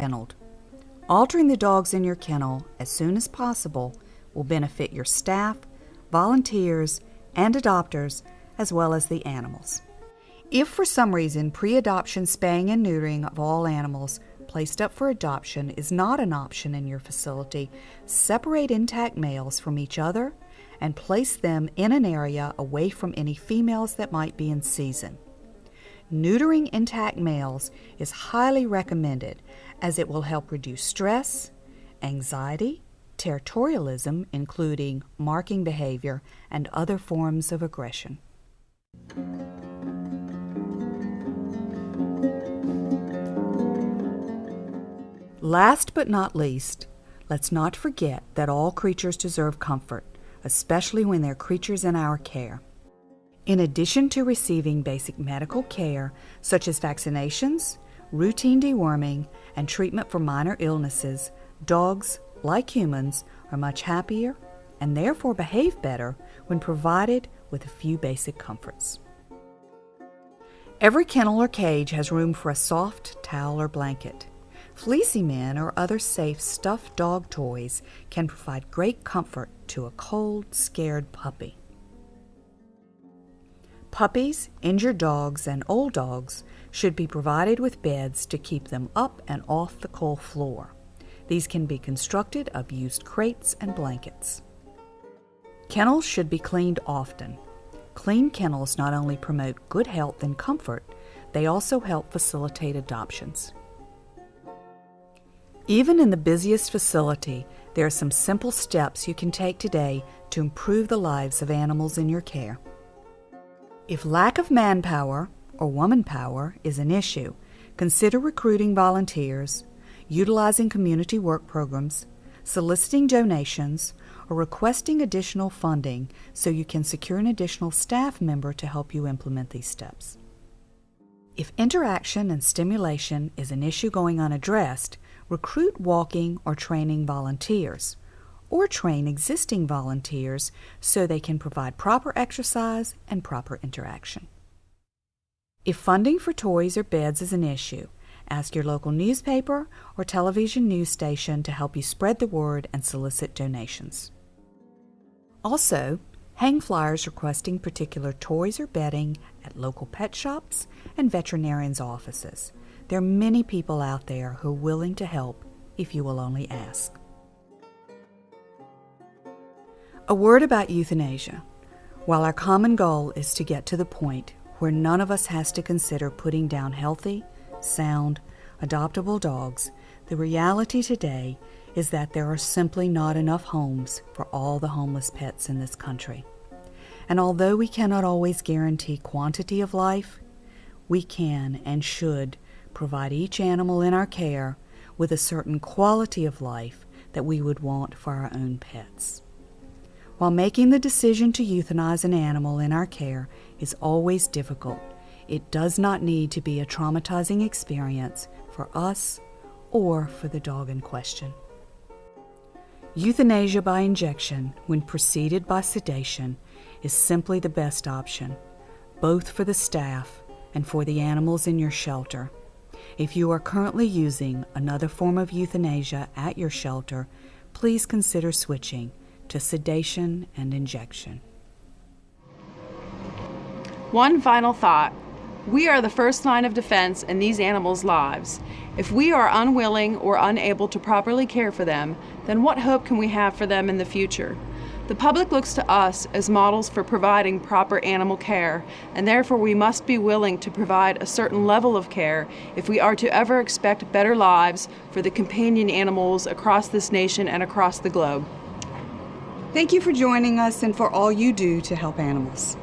kenneled. Altering the dogs in your kennel as soon as possible will benefit your staff, volunteers, and adopters, as well as the animals. If for some reason pre-adoption spaying and neutering of all animals placed up for adoption is not an option in your facility, separate intact males from each other and place them in an area away from any females that might be in season. Neutering intact males is highly recommended as it will help reduce stress, anxiety, territorialism, including marking behavior, and other forms of aggression. Last but not least, let's not forget that all creatures deserve comfort, especially when they're creatures in our care. In addition to receiving basic medical care, such as vaccinations, routine deworming, and treatment for minor illnesses, dogs, like humans, are much happier and therefore behave better when provided with a few basic comforts. Every kennel or cage has room for a soft towel or blanket. Fleecy men or other safe stuffed dog toys can provide great comfort to a cold, scared puppy. Puppies, injured dogs, and old dogs should be provided with beds to keep them up and off the cold floor. These can be constructed of used crates and blankets. Kennels should be cleaned often. Clean kennels not only promote good health and comfort, they also help facilitate adoptions. Even in the busiest facility, there are some simple steps you can take today to improve the lives of animals in your care. If lack of manpower or woman power is an issue, consider recruiting volunteers, utilizing community work programs, soliciting donations, or requesting additional funding so you can secure an additional staff member to help you implement these steps. If interaction and stimulation is an issue going unaddressed, recruit walking or training volunteers, or train existing volunteers so they can provide proper exercise and proper interaction. If funding for toys or beds is an issue, ask your local newspaper or television news station to help you spread the word and solicit donations. Also, hang flyers requesting particular toys or bedding at local pet shops and veterinarians' offices. There are many people out there who are willing to help if you will only ask. A word about euthanasia. While our common goal is to get to the point where none of us has to consider putting down healthy, sound, adoptable dogs, the reality today is that there are simply not enough homes for all the homeless pets in this country. And although we cannot always guarantee quantity of life, we can and should provide each animal in our care with a certain quality of life that we would want for our own pets. While making the decision to euthanize an animal in our care is always difficult, it does not need to be a traumatizing experience for us or for the dog in question. Euthanasia by injection, when preceded by sedation, is simply the best option, both for the staff and for the animals in your shelter. If you are currently using another form of euthanasia at your shelter, please consider switching to sedation and injection. One final thought. We are the first line of defense in these animals' lives. If we are unwilling or unable to properly care for them, then what hope can we have for them in the future? The public looks to us as models for providing proper animal care, and therefore we must be willing to provide a certain level of care if we are to ever expect better lives for the companion animals across this nation and across the globe. Thank you for joining us and for all you do to help animals.